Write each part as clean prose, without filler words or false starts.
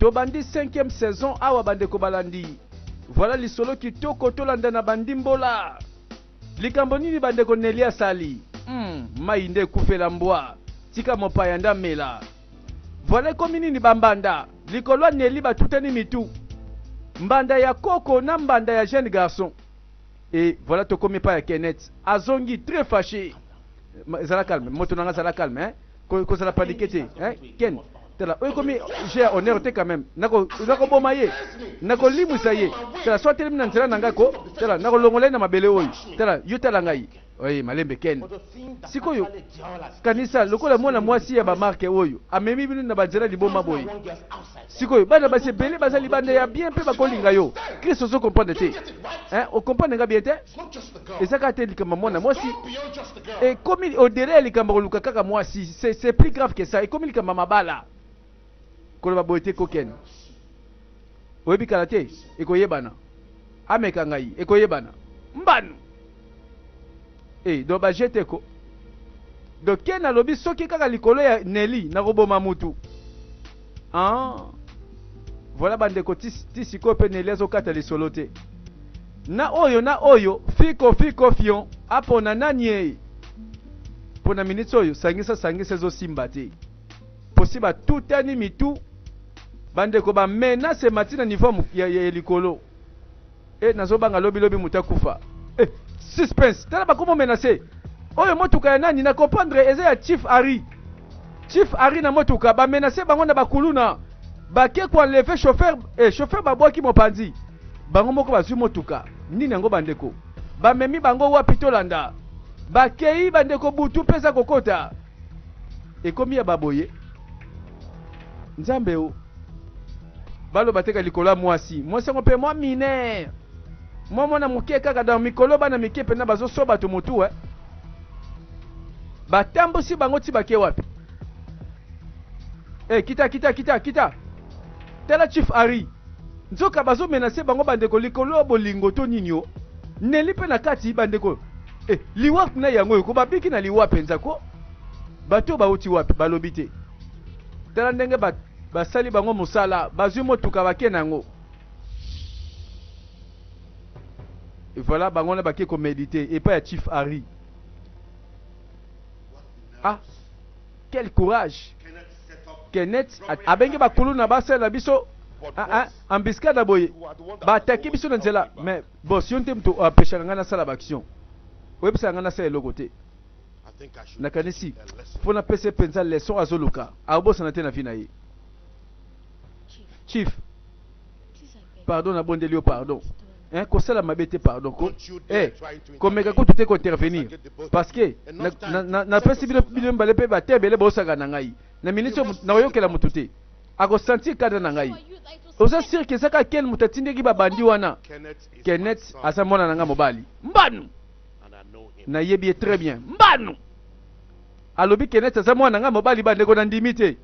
Tobandi 5e saison awa bandeko balandi. Voilà lisolo kitoko tolanda na bandimbola. Likambo nini bandeko Nelia sali. Mainde kufela mbwa. Tika mopaya ndamela. Voilà komi nini bambanda. Likolo Neli batutani mitu. Mbanda ya koko na mbanda ya jeune garçon. Et voilà tokomi pa ya Kenneth. Azongi très fâché. Zala calme. Moto nanga zala calme hein. Ko zala paniquer hein. Ken. Tela oyo komi j'ai honneur te quand même. Nako bomaye. Nako limusa ye. Tela soit telim na nzela nanga ko. Tela nako longolai na mabele oyo. Tela yo tela ngai. Oui, malembe Ken. Sikoyo. Kanisa lokola mwana mwasi ya ba marque oyo. Amemi binu na banzela liboma boy. Sikoyo bana base belé bazali banda ya bien pe bakolinga yo. Christ ozo comprendre te. Hein, on comprend nga bien te. Et ça ka te likamba mwana mwasi. Et comme au-delà likamba luka kaka mwasi, c'est plus grave que ça. Et comme likamba mabala. Ko ba boyete ko Ken. Oyebi kalate ekoyebana. Ameka ngai ekoyebana. Mbanu. Do ba jete ko. Do Ken alobi soki kaka likolo ya Neli na roboma mutu. Voilà bandeko tisiko pe Neli azokata lisolo te. Na oyo fiko fion apona nanye. Pona minutes oyo sangisa zo simba te. Possible tutani mitu. Bandeko ba menace matina niveau ya likolo. Nazobanga lobi mutakufa. Suspense. Tala bakomo menacer. Oyo motuka ya nani na comprendre eza ya Chief Harry. Chief Harry na motuka ba menacer bango na bakuluna. Bake kwa lever chauffeur babwaki mopanzi. Bango moko bazwi motuka. Nini yango bandeko? Ba memi bango wapi tolanda. Bakei bandeko butu pesa kokota. Ekomi ya baboye. Nzambe o. Balo bateka likola mwasi. Mwasi ngo pe mwa mineur. Mwana muke kaka dans mikolo bana mike pena bazo soba to motu batambo si bango ti bake wapi. Kita. Tela Chief Harry. Nzoka bazo menacer bango bandeko likolo bolingo to ninyo. Neli pe na kati bandeko. Liwa na yango ko babiki na liwa penza ko. Bato ba uti wapi balobi te. Tela ndenge basali bango musala bazwi motuka bake nango. Et voilà, bango na baki ko méditer et pas ya Chief Harry. Quel courage. Kenneth abenge bakulu na basa na biso ambiscade boye. Ba attaquer biso na nzela mais bon si on te mto apesha ngana sala action. Webisa ngana sala lokote. Na kanisi fona pese penza leçon azoluka. Abosa na te na fina yi. Chief. Pardon na bondelio pardon. Kosala mabete pardon ko komeka ko tute ko intervenir parce que na pesi bino mbale pe ba tebele bosaga na ngai na ministre na oyokela mutute ako sentir kada na ngai oza sûr que saka ken mutatinde ki babandi wana Kenneth asa mona na nga mobali mbanu na yebi très bien mbanu alobi Kenneth asa mona na nga mobali bande ko na ndimite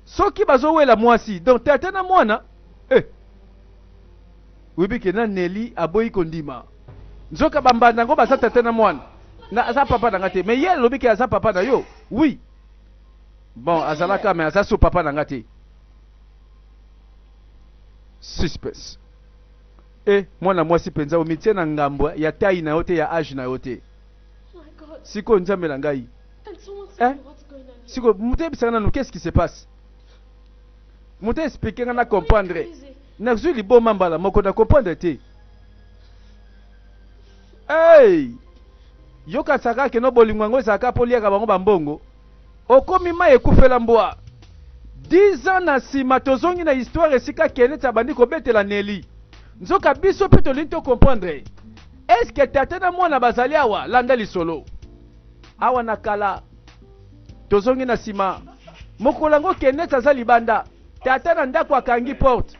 soki bazowela mwasi donc tata na mwana Wibi ke na Neli aboyi kondima. Nzoka bambanda ngo basata tena mwana. Na asa papa na ngate. Mais ye lobi ke asa papa na yo. Oui. Bon, azalaka mais asa so papa na ngate. Suspense. Mwana mwasi penza omitie na ngambo ya taille na yote ya âge na yote. Siko nzambe na ngai. Siko mute bisana no qu'est-ce qui se passe? Mute expliquer na comprendre. Nakzu libo mambala moko na comprendre te. Yoka saka ke no bolingwango saka poliaka bango bambongo. Okomi ma ekufela mbwa. 10 ans na sima tozongi na histoire esika Kenneth abandi ko betela Neli. Nzoka biso pe tolinto comprendre. Est-ce que tata na mwana bazali awa landa lisolo? Awa nakala tozongi na sima. Mokolango Kenneth azali banda. Tata na ndako akangi porte.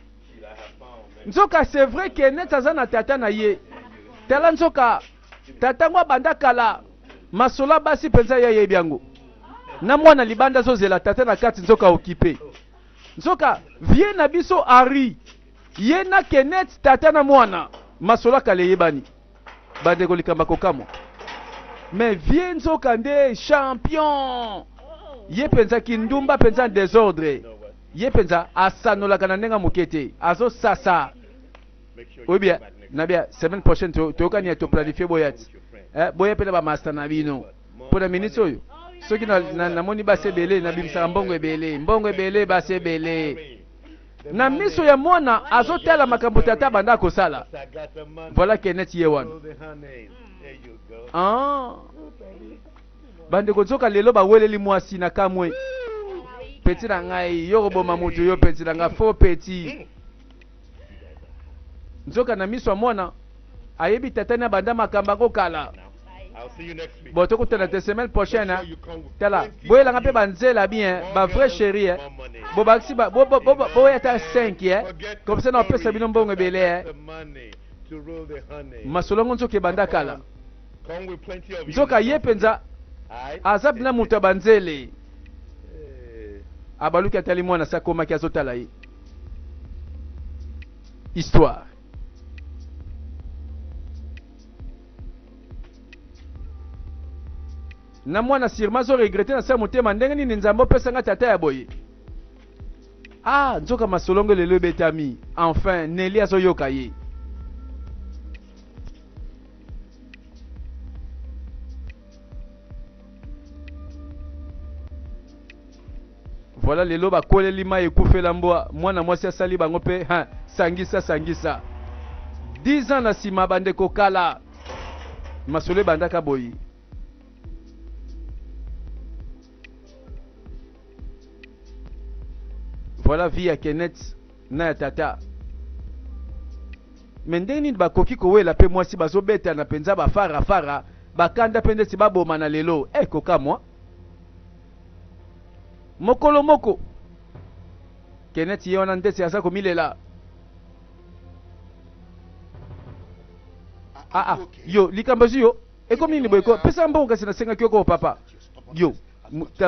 Nzoka c'est vrai que Kenneth azana tata na ye. Tala nzoka tata ngwa banda kala masola basi penza ya ye biango. Na mwana libanda zozela tata na kati nzoka occupé. Nzoka vie na biso Harry. Ye na Kenneth tata na mwana masola kale yebani. Bande ko likamba kokamo. Mais vie nzoka nde champion. Ye penza kindumba penza désordre. ye penza asanolaka na ndenge moke te azosasa oyebi bien nabia semaine prochaine toyokani ya toplanifie boya ti boya mpe na bamaster na bino mpo na miniti oyo soki namoni basi ebele nabimisaka mbongo ebele basi ebele na miso ya mwana azotala makambo tata banda kosala. Voilà Kenneth ye wana bandeko nzoka lelo baweleli mwasi na kamwe peti na ngai yo koboma mutu yo peti na ngai fo peti nzoka na miso ya mwana ayebi tata na banda makambo akokala. Bon tokutana te semaine prochaine tala boyelanga mpe banzela bien ba vrai chéri bo bakisi boyata 5 comme ça na opesa bino mbongo ebele masolongo nzoka ebanda kala nzoka ye mpenza aza bina moto ya banzele abaluki atali mwana se akomaki azotala ye histoire. Na mwana sirma zo regrete na sa motema ndenge nini nzambe opesanga tata ya boye. Nzoka masolongo lelo betami enfin Nelly azoyoka ye. Voilà lelo bakoleli mai ekufela mbwa mwana mwasi asali bango mpe sangisa 10 ans na sima bandeko kala masolo bandaka boye. Voilà vie ya Kenneth na ya tata. Mendeni nini bakoki kowela pe mwasi bazobeta na penza fara bakanda pende si baboma na lelo koka mwa mokolo moko Kenneth ye wana ndesi asa komilela. Yo likambazi yo ekomi nini boyeko pesa mbongo kasi na senga kyoko papa yo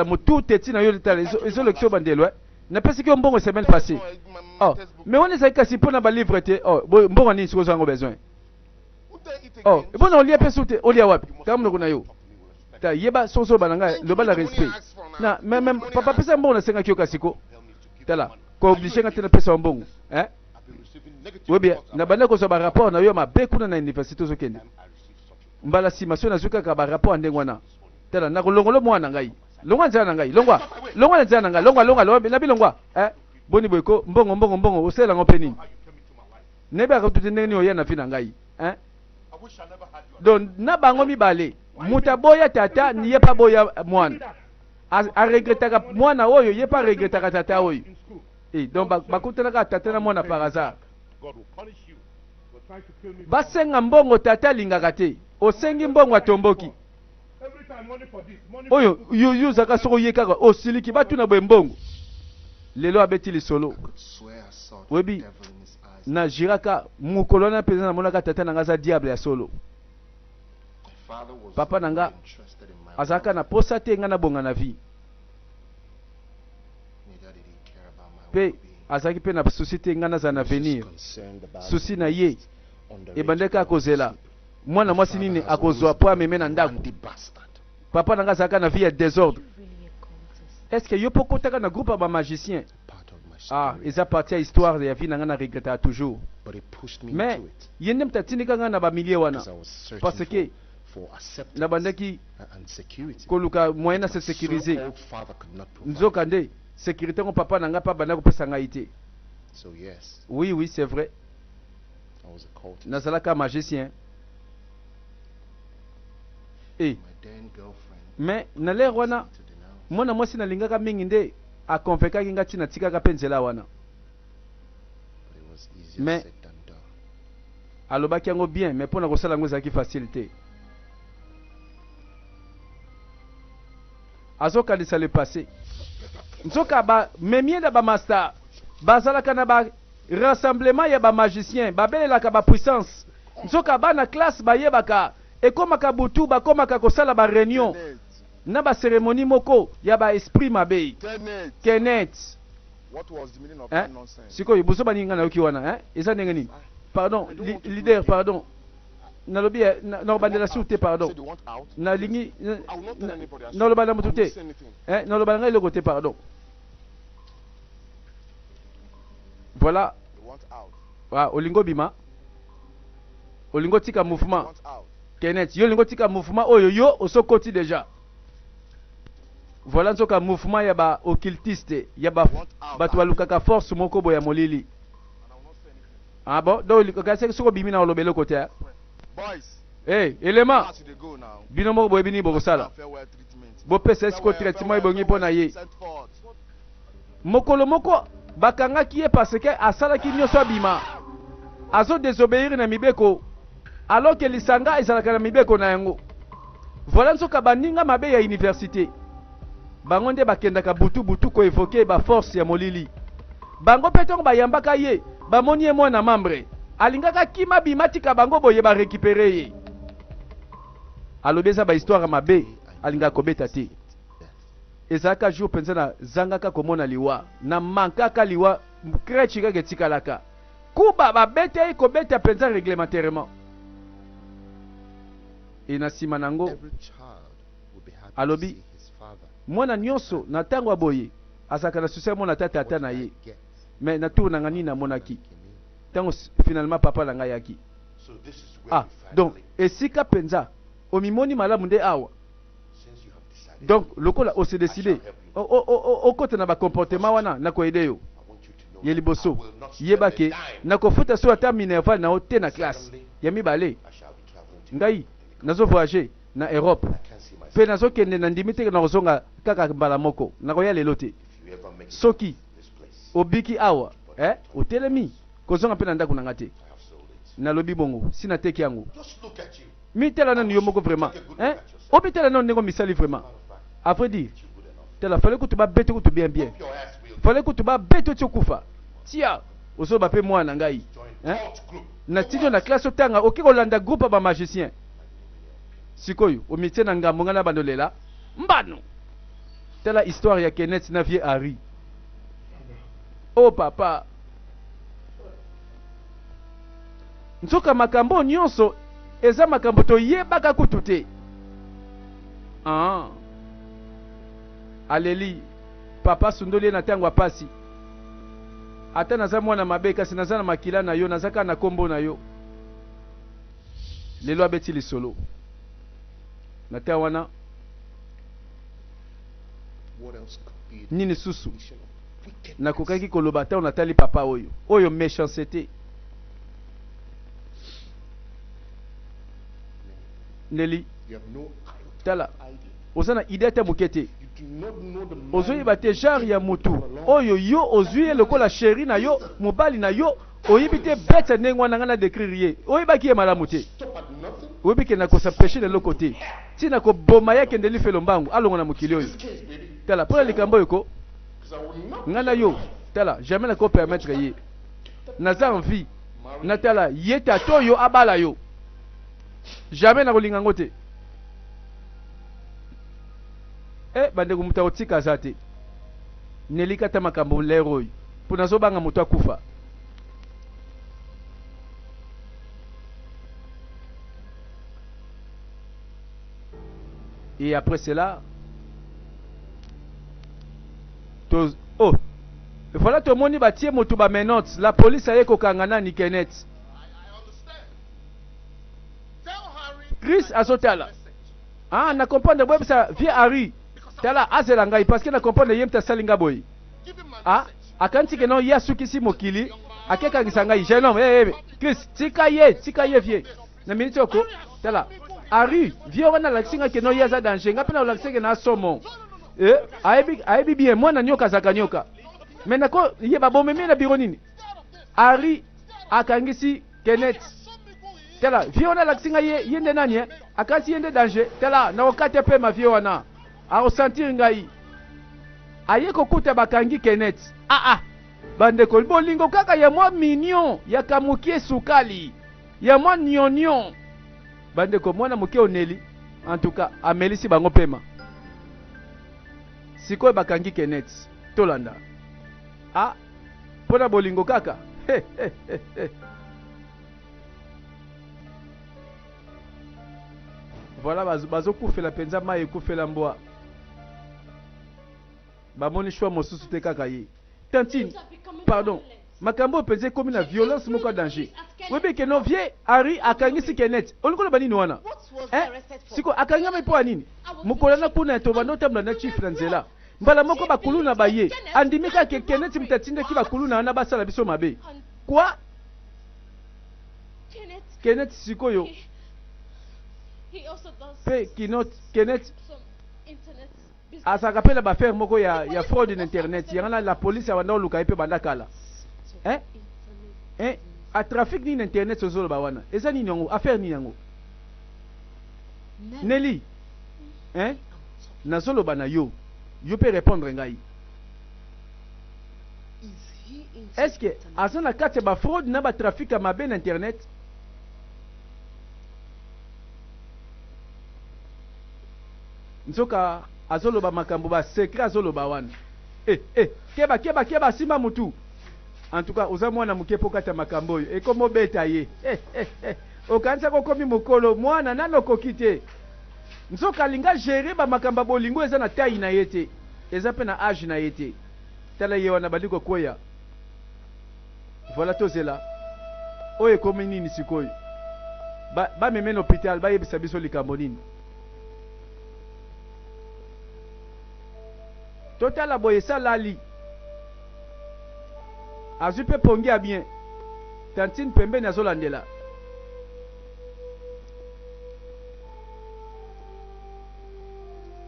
mutu teti na yo litala ezo lekso bandelo na pesi ki mbongo semaine passée. Mais on est kasi pona ba livre te mbongo nini siko zango besoin. Bona olia pesa te olia wapi kama kuna yo ta yeba soso bananga le bala respect na même papa pesa mbongo na senga kyo kasiko tala ko obligé ngate na pesa mbongo bien na bana ko so ba rapport na yo mabe kuna na université zo kende mbala simation na zuka ka ba rapport ndengwana tala na kolongolo mwana ngai longwa nzana ngai longwa nzana ngai longwa na bilongwa boni boyko mbongo osela ngo penini nebe akatuti ndenge oya na fina ngai donc na bango mibale mutaboya tata ni yepa boya mwana a regretaka mwana oyo yepa regretaka tata oyo donc bakutanaka tata na mwana par hasard basenga mbongo tata lingaka te osengi mbongo atomboki oyo yuzaka soko yekaka osiliki batuna bwe mbongo lelo abeti lisolo webi na jiraka mukolo na pesa na monaka tata nanga za diable ya solo papa nanga azaka na posa te nga na bonga na vie pe azaki pe na souci te nga na za na avenir souci na ye ebandeka akozela mwana mwasi nini akozwa po ameme na ndako papa nanga azaka na vie ya désordre. Est-ce que yo pokotaka na groupe ba magicien eza partie ya histoire ya vie nanga na regretta toujours mais yende mtatindika nga na ba milieu wana parce que na bandaki koluka moyen na se sécuriser nzoka nde sécurité ngo papa nanga pa banda kopesa ngai te. Oui c'est vrai nazalaka magicien mais na l'air wana mwana mwasi nalingaka mingi nde akonvekaki nga ntina tikaka mpe nzela wana mais alobaki yango bien mais mpona kosala yango ezalaki facile te. azokanisa le passé nzoka bamemie na bamaster bazalaka na ba rassemblement ya bamagicien babelelaka bapuissance nzoka bana classe bayebaka ekomaka butu bakomaka kosala bareunion na baceremonie moko ya baesprit mabe. Kenneth sikoyo boso baninga na yoki wana eza ndenge nini pardon leader pardon nalobi nalobandela sur te pardon nalingi nalobanda motu te nalobanda ngai eloko te pardon Voilà. Ah, olingo bima. Olingo tika mouvement. Kenneth, yo lingo tika mouvement oyo yo osokoti déjà. Voilà nzoka mouvement ya ba occultiste, ya ba batu balukaka force moko boya molili. Ah bon, donc likaka soko bimi na olobelo côté. Boys. Eh, élément. Bino moko boye bini bokosala. Bo pesa siko traitement ibongi pona ye. Mokolo moko bakanga ki ye parce que asala ki nyoso abima. Azo désobéir na mibeko. Alors que lisanga ezalaka na mibeko na yango. Voilà nzoka baninga mabe ya université. Bango nde bakendaka butu ko évoquer ba force ya molili. Bango petongo bayambaka ye, bamoni ye mwana membre. Alingaka kima bimatika bango boye ba récupérer ye. Alobeza ba histoire mabe, alinga kobeta te. Ezaka jour penza na zangaka komona liwa, na mankaka liwa krechika getikalaka. Kuba babete ko beta penza réglementairement. Et na sima nango alobi mwana nyonso na tango aboye asaka na succès mona tata na ye. Mais na tour na ngani na monaki. Tango finalement papa la ngayaki. Ah, donc esika penza omimoni malamu nde awa. Donc lokola o se décider o kote na ba comportement wana na ko aider yo. Ye liboso yebake na ko futa so ata minerval na hote na classe. Ya mibale. Ngai nazo voyager na Europe. Pe nazo kende na ndimite na kozonga kaka mbala moko. Na ko ya lelo te. Soki obiki awa, otelemi kozonga pe na ndako na ngate. Na lobi bongo, sina teki yango. Mitela na niyo moko vraiment, obitela na ndeko misali vraiment. Après dire, tela fallait que tu ba bête que tu bien. Fallait que tu ba bête tu kufa. Tia, oso ba pe moi na ngai. Na tijo na classe otanga okiko landa groupe ba magicien. Sikoyo, o mitie na ngambo ngana bandolela. Mbano. Tela histoire ya Kenneth na vie Harry. Oh papa. Nzoka makambo nyonso eza makambo to yebaka kutu te. Ah. Aleli papa sundoli na tango pasi. Ata naza mwana mabe kasi naza na makila na yo nazaka na kombo na yo. Lelo abeti lisolo. Na ta wana. Nini susu. Na kokaki koloba ta onatali papa oyo. Oyo méchanceté. Nelly. Tala. Osana idée ta mukete. Ozoyi bate genre ya mutu. Oyo yo ozuye lokola chéri na yo, mobali na yo, oyibite bête ndengwa na ngana décrire ye. Oyibaki ye malamu te. Oyibike na ko sa péché de l'autre côté. Tina ko boma yake ndeli felo mbangu alongo na mukili oyo. Tala pour likambo yoko. Ngana yo, tala jamais na ko permettre ye. Naza envie. Na tala yeta toyo abala yo. Jamais na kolinga ngote. Bande kumuta otika zate. Nelika ta makambo leroy. Puna zo banga mutu akufa. Et après cela, oh, voilà tout le monde batie motu ba menottes. La police a yeko kangana ni Kenneth. Chris azotala. Ah, na comprendre boy ça vie Harry. Tala azela ngai parce que na comprendre yemta salinga boy. Ah, akanti ke no yasuki si mokili, akeka ngisanga jeune homme. Chris, tika ye vie. Na minute oko, tala. Harry, vie wana laksinga ke no yaza danger, ngapi na laksinga na somo. Aibi bien moi na nyoka zaka nyoka. Mais nako ye babomeme na biro nini? Harry akangisi Kenneth. Tela vie wana laksinga ye yende nani akasi yende danger. Tela na okate pe ma vie wana. A sentir ngai. Aye kokuta bakangi Kenneth. Bande ko bolingo kaka ya mwa mignon ya kamukie sukali. Ya mwa nyonyon. Bande ko mwana muke oneli. En tout cas, amelisi bango pema. Sikoy bakangi Kenneth. Tolanda. Pona bolingo kaka. Voilà, bazo kufela penza maye kufela mbwa. Bamoni choix mosusu te kaka ye. Tantine, pardon. makambo penze komi na violence moko danger. Webe ke no vie Harry akangisi Kenneth. Olikola banini wana? Siko akangama ipo anini? Mukola na kuna to banota mna chief na nzela. Mbala moko bakulu na baye. Andimika ke Kenneth mtatinde ki bakulu na wana basala biso mabe. Quoi? Kenneth sikoyo. He also does Kenneth asa kapela ba faire moko ya fraude internet. Yana la police ya wanda luka epe bandakala. A trafic ni internet sozolo ba wana. Eza ni nyango affaire ni nyango. Nelly. Nazolo bana yo. Yo peut répondre ngai. Est-ce que azana kate ba fraude na ba trafic à ma ben internet? Nzoka azolo ba makambo ba secret azolo ba wana. Keba sima mutu. En tout cas, oza mwana mukepo kata makambo yo. Ekomo beta ye. Okanza kokomi mukolo mwana nano kokite. Nzoka linga gérer ba makamba bolingo eza na taille na yete. Eza pe na âge na yete. Tala ye wana baliko koya. Voilà tozela. Oye komi nini sikoyo. Ba meme hôpital ba yebisa biso likambo nini. Total aboye salali. Azupe pongi a bien. Tantine pembe na zolandela.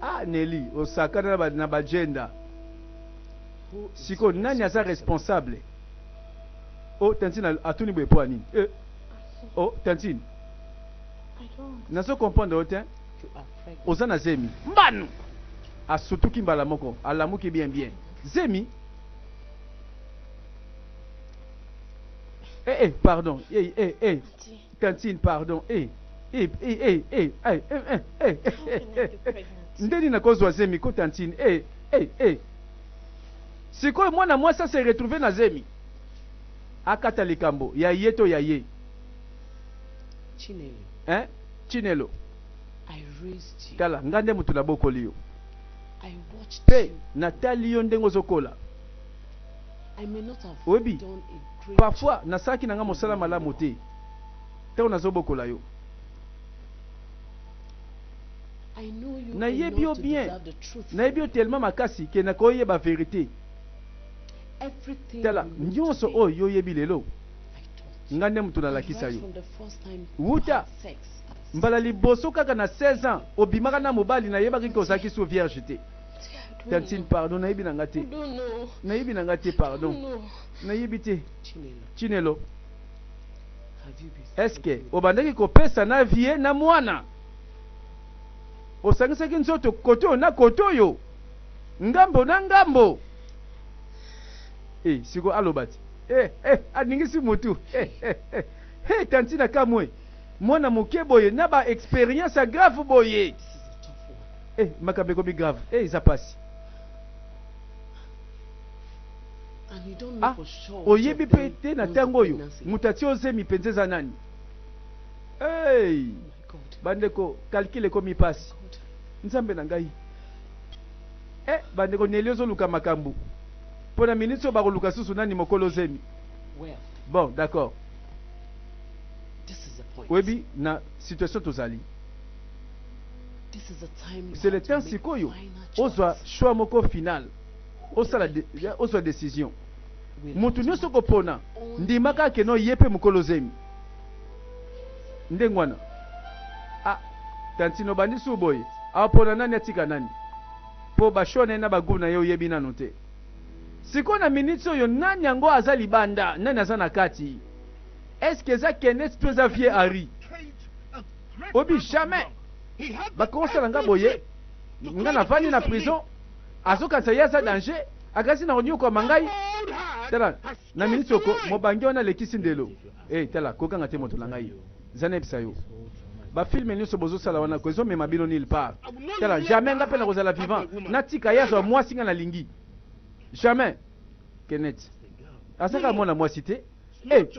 Ah Nelly, osaka na ba agenda. Siko nani aza responsable? Oh Tantine atuni boepo ani. Oh Tantine. I don't. Nazo comprendre otin. Ozana zemi. Mbanu. Asutuki mbala moko, alamuki bien. Zemi. Pardon. Tantine, pardon. Ndeni na kozwa zemi ko Tantine. Sikoyo mwana mwasa se retrouver na zemi. Akata likambo, ya yeto ya ye. Chinelo. Chinelo. I raised you. Kala, ngande mutu na bokoli yo. I watched Pe, you. Natali yo ndengo zokola. I may not have Obi, done a great parfois, nasaki nanga mosala malamu te. Te unazo bokola yo. I know you Na yebi yo enough to bien. deserve the truth. Na yebi yo tellement makasi ke na koye ba vérité. Everything Tala, you look nyonso today, o yo yebi lelo. I taught you. Ngande mutu na And lakisa right yo. from the first time Wuta. you had sex. Mbala liboso kaka na 16 ans, obimaka na mobali na yebaki ko zaki so vierge te. Tantine, pardon, na yebi na ngate. I don't know. Na yebi na ngate, I pardon. don't know. Na yebi te. Chinelo, Chinelo, have you been est-ce que sleeping with obandaki kopesa na vie na mwana? Osangisaki nzoto koto na koto yo. Ngambo na ngambo. Siko alobati. Aningisi mutu. Tantine kamwe. Mwana moke boye na ba expérience grave boye. This is a tough one. Makambe komi grave. Isa pasi. And you don't know for sure. which Oyebi of them pete na owns the tango yo. pregnancy. Mutati ozemi penzeza nani? Oh my God. Bandeko calcule komi pasi. God. Nzambe na ngai. Bandeko neliozo luka makambu. Pona ministre ba luka susu nani mokolo zemi. Well, Bon, d'accord. this is the point. Oyebi na situation tozali. This is the time you C'est le have to temps make sikoyo. final Ozwa choice. choix moko final. Ozwa décision. Will Mutu it nyonso be kopona. on Ndimaka keno yepe mokolo zemi. Ndengwana. Tantino bandi suboy. Apona nani atika nani? Po bashone na baguna yo yebi nanu te. Siko na minute oyo nani yango aza libanda, nani aza na kati? Est-ce que ça Kenneth to za vie Harry? Obi jamais. Ba konsala nga boye. Nga na vani na prison. Azoka sa yaza danger. Akasi na onyo ko mangai. Tala, na minute oko mobangi ona lekisi ndelo. Tala, koka ngate moto na ngai. Zane bisayo. Ba film nyonso bozo sala wana ko ezo mema bilo nil part. Tala, jamais nga pena kozala vivant. Natika yaza mwasi nga na lingi. Jamais. Kenneth. Asaka mwana mwasi te.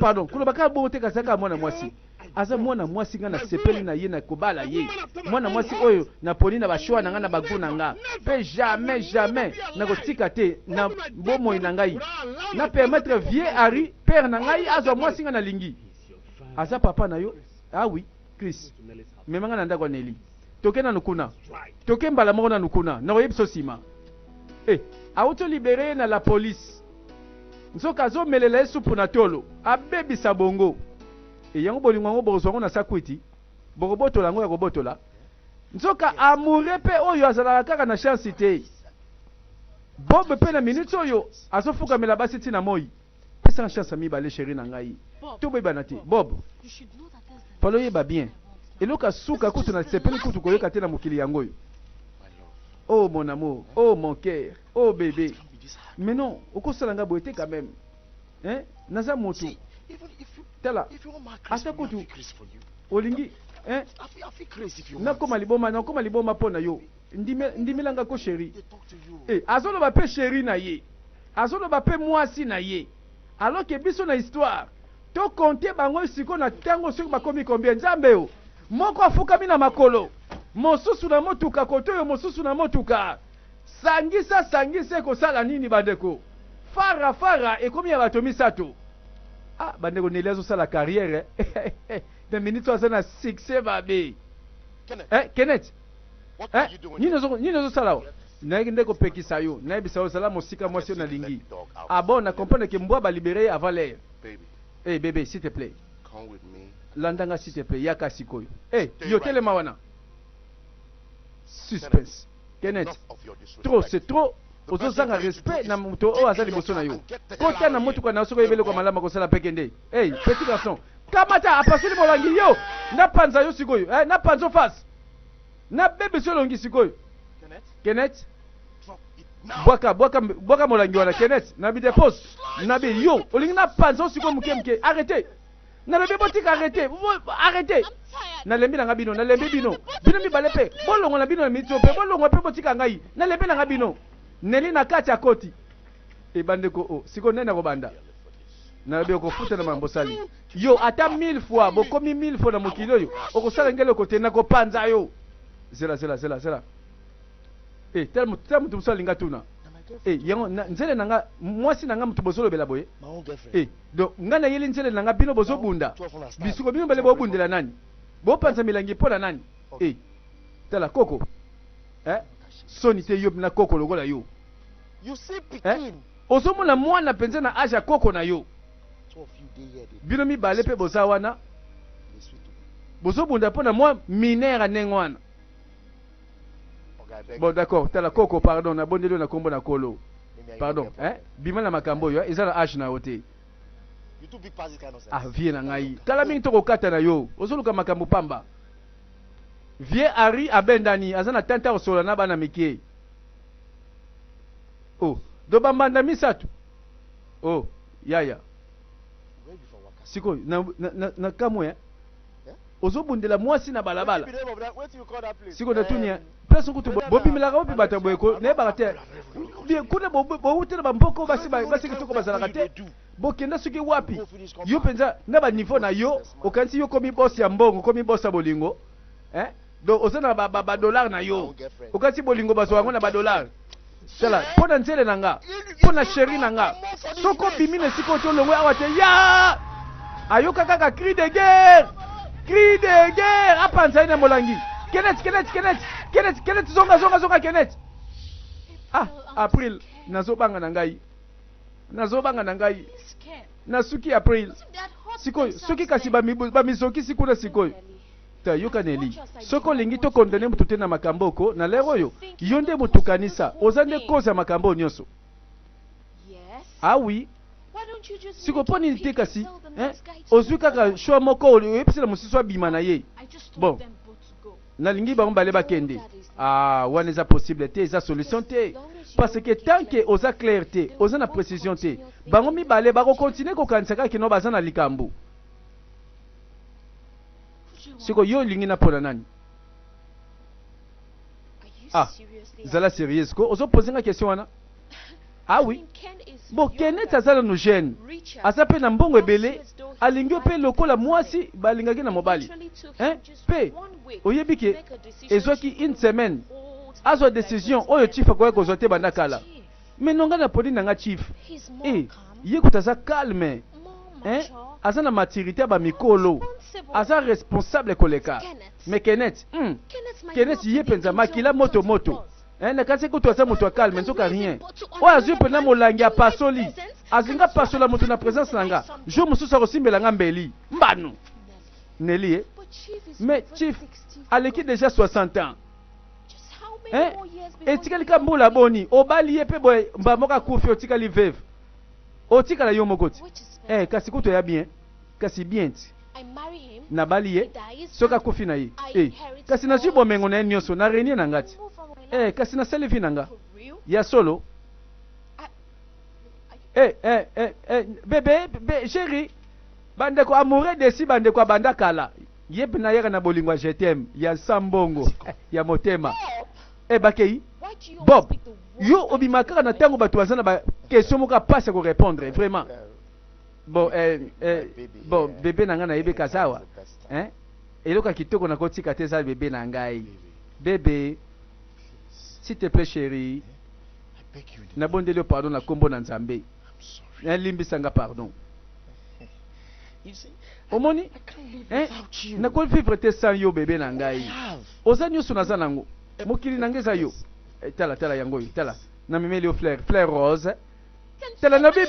Pardon, kulo baka bo te kasaka mwana mwasi. aza mwana mwasi nga na sepeli na ye na kobala ye mwana mwasi oyo na poni na bashwa na nga na bagu na nga pe jamais na kotika te na bomoi na ngai na permettre vieux Harry père na ngai azwa mwasi nga na lingi aza papa na yo. Ah oui Chris mema nga na ndako Nelly toke na nukuna toke mbala moko na nukuna na koyebiso sima auto libéré na la police nzoka azomelela ye supu na tolo abebisa bongo yango bolingo yango bokozwango na sakwiti bokobotola yango ya kobotola nzoka amoure mpe oyo azalaka kaka na chance te bob mpe na minute oyo azofukamela basi ntina moi pesanga chance ya mibale sheri na ngai toboyebana te bob palo oyeba bien eloko asuka kutu na sepeli kutu koyoka te na mokili yango oyo. Oh mon amour, oh mon cœur, oh bébé. Mais non, okosala nga boye te quand même. Hein? Naza moto. Tala. Asa kutu. Olingi, hein? Nakoma liboma pona yo. Ndimilanga ko chéri. Azolo ba pe chéri na ye. Azolo ba pe mwasi na ye. Alors que biso na histoire. To compter bango siko na tango siko bakomi combien nzambe yo. Moko afukami na makolo. Mosusu na motuka koto yo mosusu na motuka. Sangisa kosala nini bandeko? Fara ekomi ya bato misato. Bandeko Nelly azosala carrière. Na minute aza na succès babe. Kenneth. Nini azosala? Naende ko pekisa yo. Naebisa yo sala mosika mwasi na lingi. Bon, na comprendre que mbwa ba libérer avant l'air. Bébé, s'il te plaît. Come with me. Landanga s'il te plaît, yaka sikoyo. Yo telema wana. Suspense. Kenneth. Trop, c'est trop. Ozozanga respect na moto o azali boso na yo. Kota na moto kwa na soko yebele kwa malama ko sala pekende. Petit garçon. Kamata apasuli molangi yo. Na panza yo sikoyo. Na panzo face. Na bebe so longi sikoyo. Kenneth. Boaka molangi wana Kenneth. Na bi depose. Na bi yo. Olingi na panzo sikoyo mke. Arrêtez. Na lebe botika arrêtez. Arrêtez. Na lembi na ngabino, na lembi bino. Bino mi balepe. Bolongo na bino na mitso pe. Bolongo pe botika ngai. Na lembi na ngabino. Nelly na kati ya koti. Bandeko siko nena ko banda. Na lebe ko futa na mambosali. Yo ata 1000 fois, bokomi 1000 fois na mokili yo. Okosala ngelo kote na ko panza yo. Zela. Tel mutu musala linga tuna. Yango nzele nanga mwasi nanga mutu bozolo bela boye. Donc ngana yeli nzele nanga bino bozo bunda. Bisuko bino bele bo bundela nani? Bo panza milangi pona nani? Tala koko. Sonite yo na koko lokola yo. You see pikin. Ozomona mwana penza na aja koko na yo. Bino mi bale pe boza wana. Bozo bunda pona mwa minera nengwana. Bon d'accord, tala koko pardon na bondelo na kombo na kolo. Pardon, bima na makambo yo, ezala ash na hote. You too big pass this kind of sense. Vie na ngai. Tala mingi toko kata na yo. Ozoluka makambo pamba. Vieux Harry abendani azana tanta osola na bana mikie. Do bambanda misatu. Yaya. Siko na kamwe ozobundela mwasi na balabala. Siko na tunia. Place kutu bobi milaka bobi bata boyeko ne bakate. Bien kuna bo utela bamboko basi kitoko bazalaka te. Bokenda soki wapi? Yo penza na ba niveau na yo, okansi yo komi boss ya mbongo, komi boss ya bolingo. Donc ozana ba dollar na yo. Okansi bolingo bazwa ngo na ba dollar. Tala, pona nzele nanga, pona chéri nanga. Soko bimine siko to longwe awate ya! Ayoka kaka cri de guerre! Cri de guerre! Apanza ina molangi. Kenneth zonga Kenneth. April nazobanga na ngai. Nasuki April. Sikoyo, soki kasi ba mizoki sikuna sikoyo. Yoka Nelly. Soko lingi to condamner mutu te na makambo ko na lero yo. Yonde mutukanisa. Ozande koza makambo nyonso. Oui. Siko poni nite kasi, ozwi kaka shwa moko oyebisela mosusu abima na ye. Bon. Na lingi bango bale bakende. Wana eza possible te, eza solution te. Parce que tant que oza clarté, oza na précision te, bango mibale bako continuer ko kanisa kaka kino baza na likambo. Siko yo lingi na pona nani? Zala sérieuse ko ozo poser nga question wana? Oui. Bon, Kenneth azala no jeune. Aza pe na mbongo ebele, alingi pe lokola mwasi balingaki na mobali pe oyebi ke ezwaki une semaine azwa décision oyo chief akoki kozwa te banda kala me nonga na poni nanga chief ye kuta aza calme aza na maturité ya bamikolo aza responsable koleka me Kenneth ye mpenza makila moto nakasi kutu aza moto ya calme nzoka rien oyo azwi mpena molangi ya pasoli azinga pasola moto na présence na nga jour mosusu akosimbela nga mbeli mbanu Nelly mais chief aleki déjà 60 ans etikali ka mbula boni obali ye pe boye mba moko akufi otikali veve otikala yo moko ti kasi kutu ya bien kasi bien ti nabali ye soki akufi na ye kasi nazwi bomengo na ye nyonso na renie na nga ti kasi nasali vi na nga ya solo bebe chéri bandeko amoureux desi bandeko abanda kala ye mpe na yaka na bolingo ya jetem ya sambongo ya motema bakei Bob yo obima kaka na ntango bato baza na bakestion moko apasi ya korépondre vraiment bon bebe na ngai nayebi kazawa eloko ya kitoko nakotika te eza bebe na ngai bebe s'il te plaît chéri nabondeli yo pardon na kombo na nzambe limbisanga pardon omoni nakoki vivre te sans yo bebe na ngai oza nyonso naza nango mokili na ngai eza yo tala yango oyo tala namemeli yo fleur rose tala nabi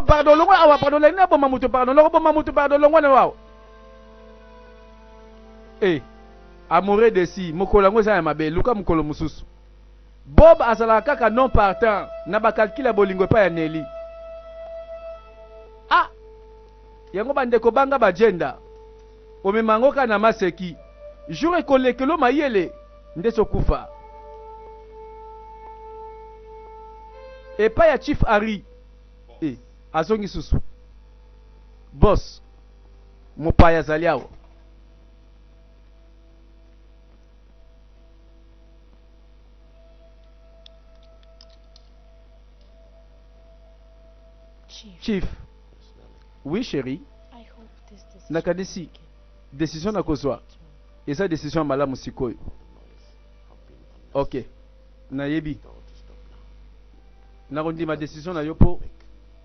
pardon longwa awa pardon lengina boma moto pardon loko boma moto pardon longwa na wawa amoureux desi mokolo yango eza ya mabe luka mokolo mosusu Bob azalaka kaka non partant na bakalkile ya bolingo epai ya Nelly yango bandeko banga bajenda omemango kaka na maseki jour ekolekelo mayele nde sokufa epai ya chief Harry azongi susu boss mopaya azali awa Chief. Oui, chérie. Nakadisi. Décision na kozwa. Et ça décision malamu sikoyo. Ok. Nayebi. Narondi ma décision na yopo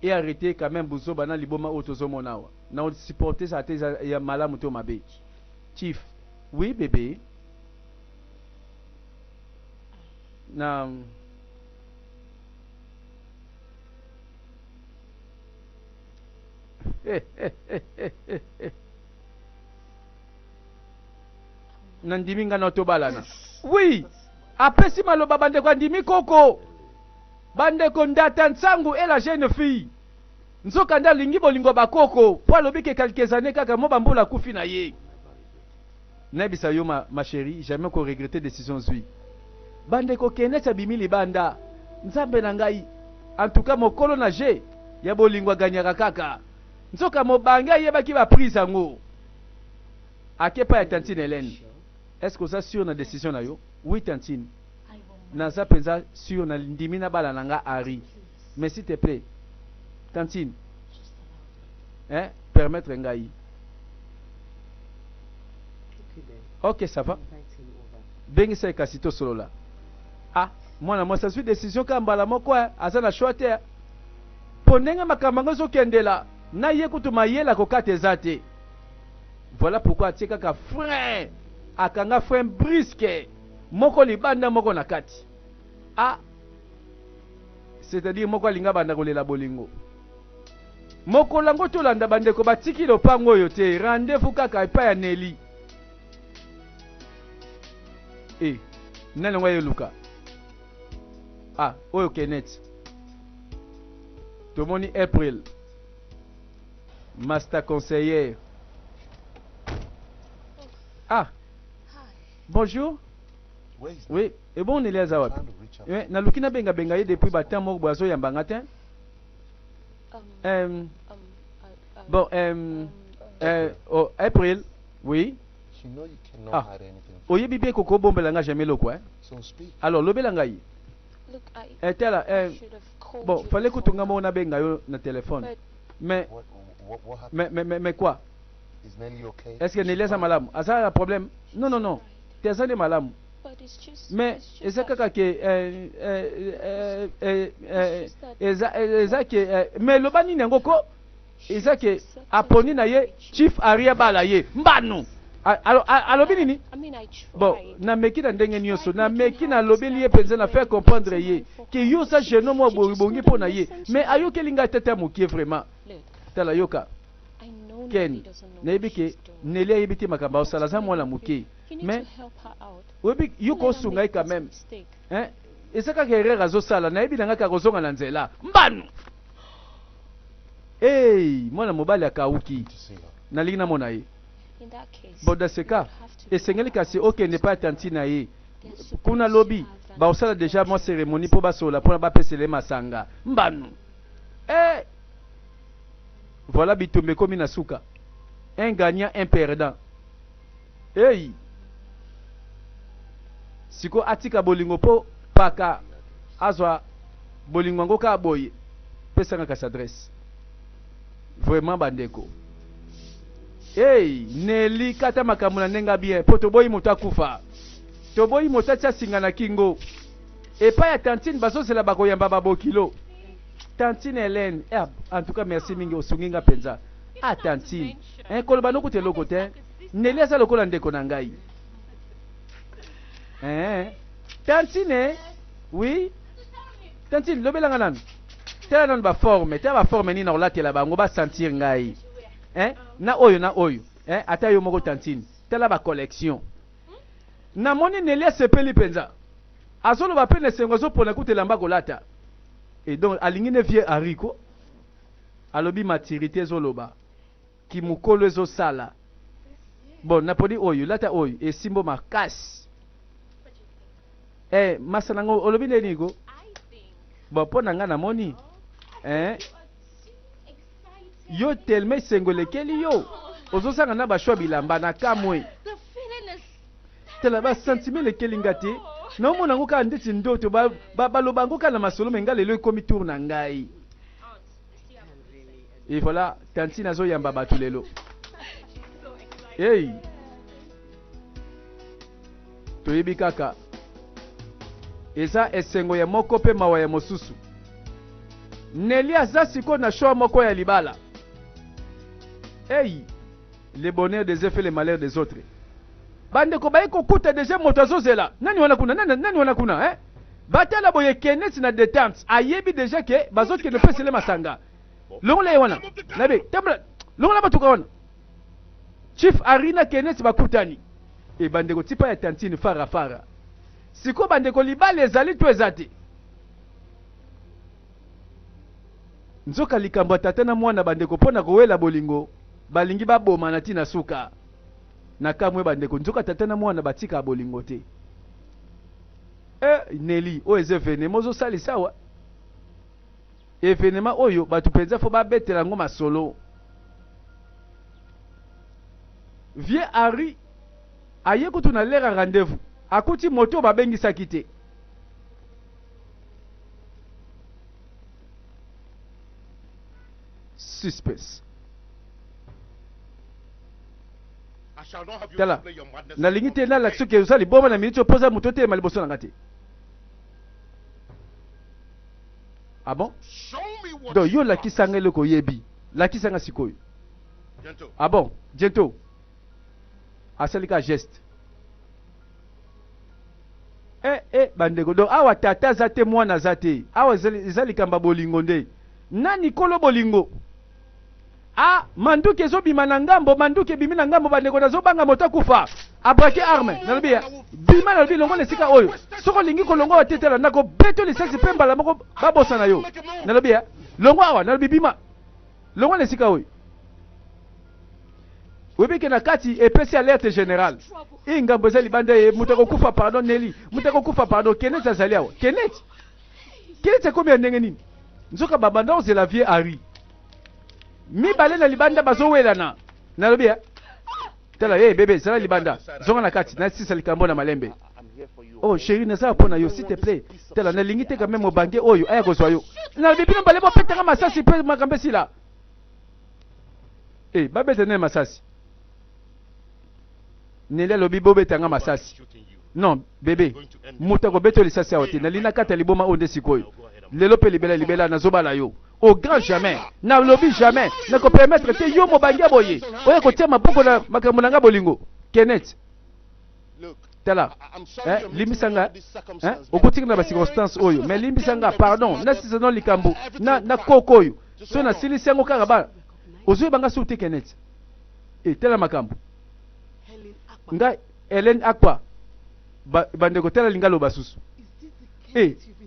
et arrêter quand même buzo bana liboma otozo monawa. Na supporter ça te ya malamu to mabe. Chief. Oui, bébé. Na nandimi nga na tobalana oui apesi maloba bandeko andimi koko bandeko ndata nsangu et la jeune fille nzoka nda lingi bolingo bakoko po alobi ke quelques années kaka mo bambula kufi na ye nayebisa yo ma chérie jamais ko regretter décision zwi bandeko Kenneth abimi libanda nzambe na ngai en tout cas mokolo na je ya bolingo aganyaka kaka nzoka mobanga yebaki ba prise yango akepa ya tantine Hélène. Est-ce que ça sûr na décision na yo? Oui tantine. Naza penza sûr na ndimi na bala nanga Harry. Mais s'il te plaît tantine permettre ngai. Ok ça va. Bengi sa kasito solo la. Mwana moi ça suit décision kambala moko azana choix ponenga makamanga zo kendela. Na ye kutu mayela kokate zate. Voilà pourquoi atie kaka frein akanga frein brisque moko libanda moko na kati. C'est-à-dire moko linga banda kolela bolingo. Moko lango to landa bandeko batiki lopango oyo te rendez-vous kaka epai ya Nelly. Nani ngwa luka. Oyo Kenneth. Tomoni April. Master conseiller. Bonjour. Oui. Et bon, on est les awap. Na lukina benga ye depuis batin moko boazo yamba ngatin. April. Oui. You know you cannot hide anything. Oye bibi koko bombela nga jamais lo quoi. So speak. Alors lobela ngai. Look, Tell her, should have called bon, you fallait que tu before. na benga yo na téléphone. But Mais, What happened? mais quoi? Is Nelly okay? Est-ce que Nelly a malam? Ah, ça a un problème? Non, non, non. T'es ça de malam. But it's just. Mais, it's just est-ce that- que, mais le bani n'engoko, est-ce que, aponi na ye, chief aria bala ye, mbanu. Alors, binini? I mean, I tried. Bon, na meki na ndenge nyonso, na meki na lobeli ye penza na faire comprendre ye, que yo sa jeune mo bongi pona ye, mais ayo kelinga tete mokie vraiment. Look, Tala yoka, I know Nelly Ken, doesn't know na what yebike, she's doing. Nelly ayebiti makamba osala za mwana mokie. You need Mais, to help her out. webi yo Don't ko let her sungai make quand this même. mistake. Hein? Esaka kerere azosala na yebi nanga kozonga na nzela. Mbanu. Hey, mwana mobali akauki. Good to see her. Nalingi na mona ye. In that case, Bon dans ce cas, you have to esengeli kasi okende pa tanti na ye. They're supposed Kuna to lobi, have an ba osala déjà mo cérémonie po basola pona ba pesele masanga. Mbanu. Eh. Voilà bitumbe komi na suka. Un gagnant, un perdant. Hey. Siko atika bolingo po paka azwa bolingo ngo ka boye. Pesa nga kasi adresse. Vraiment bandeko. Hey, Nelly kata makambo na ndenga bien. Po toboyi moto akufa. Toboyi moto atia singa na kingo. Epa ya tantine bazosela bakoyamba babokilo. Tantine Hélène, en tout cas merci mingi osunginga penza. Ah tantine, koloba no kute loko te. Nelly asa lokola ndeko na ngai. Tantine, oui. Tantine, lobelanga nanu. Tela nanu ba forme ni na olatela bango ba sentir ngai. Na oyo. Ata yo moko tantine. Tela ba collection. Na moni Nelly sepeli penza. Azolo ba pene sengo zo pona kutela mbako lata. Et donc, alingi ne vie hariko, alobi maturité zoloba, ki mukolo zo sala. Bon, napodi oyo, lata oyo, e simbo makasi. Masanango, olobi ne nigo? Bon, po nanga na moni. Yo telme sengole keli yo. Ozo sanga na ba shwa bilamba na kamwe. The feeling is. Tela ba sentiment le kelingati. Na mona ngo ka ndeti ndoto baloba ngo kana masolo menga lelo ekomi tour na ngai. Et voilà, tantine azo yamba batu lelo. Hey. Toyebi kaka. Eza esengo ya moko pe mawa ya mosusu. Nelly aza siko na show moko ya libala. Hey. Le bonheur des uns fait le malheur des autres. Bande ko baye kokuta déjà moto azozela. Nani wana kuna Batala boye kenesi na détente. Ayebi déjà ke bazoki ne pesele masanga. Longole wana. Nabe, tabla. Longole batuka wana. Chief Arina kenesi bakutani. E bande ko tipa ya tantine fara. Siko bande ko libala ezali to ezati. Nzoka likambo tata na mwana bande ko pona kowela bolingo. Balingi baboma na tina suka. Na kamwe bandeko nzoka tata na mwana batika bolingo te. Nelly o ezevene mozo sali sawa. Evenema oyo batu penza fo ba betela ngo masolo. Vie Harry aye kutu na lera rendez-vous. Akuti moto babengisa kite. Suspense. Tala, na lingi te na l'action ke usali boma na minute opoza moto te maliboso na ngati. Ah bon? Donc yo la kisanga loko yebi. La kisanga sikoyo. Ah bon? Jento. Asalika geste. Bandeko. Donc awa tata zate mwana zate. Awa zali kamba bolingo nde. Nani kolo bolingo? Manduke zo bima na ngambo, manduke bimi na ngambo bandeko na zo banga mota kufa. Abrake arme, nalobia. Bima nalobi longo lesika oyo. Soko lingi ko longo watetela nako beto lisasi pemba la moko babosa na yo. Nalobia. Longo awa nalobi bima. Longo lesika oyo. Webike na kati epesi alerte générale. Ngambo za libanda mutako kufa pardon Nelly. Mutako kufa pardon Kenneth azali awa. Kenneth combien ndenge nini? Nzoka babanda oze la vie Harry. Mi bale na libanda bazowela na. Nalobia. Tala bébé, c'est la libanda. Zonga na kati na sisa likambo na malembe. Oh chérie, na ça pona yo s'il te plaît. Tala na lingite quand même obange oyo aya kozwa yo. Na bibi no bale bo petanga masasi pe makambe sila. Eh, babete ne masasi. Nele lobi bobetanga masasi. Non, bébé. Muta ko beto lisasi awati. Nalina kata liboma onde sikoyo. Lelo pe libela nazobala yo. Au grand jamais. Na lobi jamais. Na ko permettre te yo mo bangia boye. Oya ko tia maboko na makambo nanga bolingo. Kenneth. Tala. Limbisanga. Okotika na ba circonstance oyo. Mais limbisanga pardon. Na sisono likambo. Na kokoyo. So na silisi yango kaka ba. Ozo banga souti Kenneth. Tela makambo. Nga Helen Akpa. Bandeko tela lingalo basusu.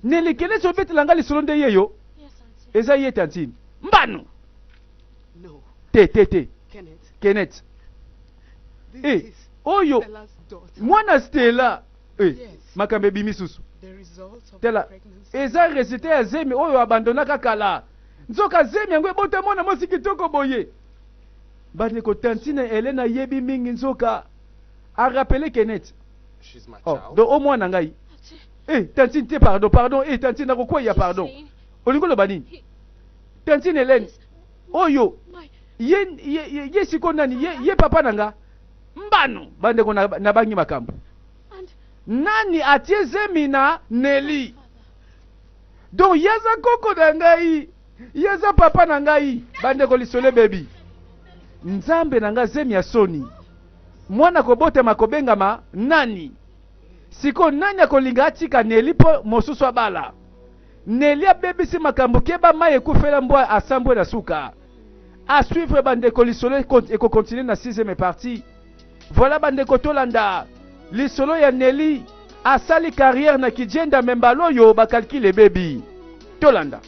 Neli Kenneth obeti langali solonde yeyo. Yes, auntie. Eza ye tantine. Mbano. No. Te. Kenneth. This is Oyo. Stella's daughter. Mwana Stella. Yes. Makambe bimisusu. The result of Tela. the pregnancy. Eza resite ya zemi oyo abandonaka kala. Nzoka zemi yango ebota mwana mosi kitoko boye. Bandeko tantine Elena yebi mingi nzoka. A rappeler Kenneth. She's my Oh, child. do au moins nangai. Auntie, Tantine te pardon. Tantine nako kwa ya pardon. saying Olingo lo banini. he- Tantine Hélène. Oyo. my Ye siko nani ye papa nanga. Mbano bandeko na bangi makambo. and Nani atie zemi na Nelly. Donc yaza koko na ngai. Yaza papa na ngai. Bandeko lisole baby. Nzambe nanga zemi ya soni. Mwana kobote makobengama nani. Siko nani akolinga atika Nelly po mosusu abala. Nelly abebisi makambo keba mai ekufela mbwa asambwe na suka. À suivre bandeko lisolo et continuer na 6e partie. Voilà bandeko tolanda. Lisolo ya Nelly asali carrière na kijenda membaloyo ba calcule baby. Tolanda.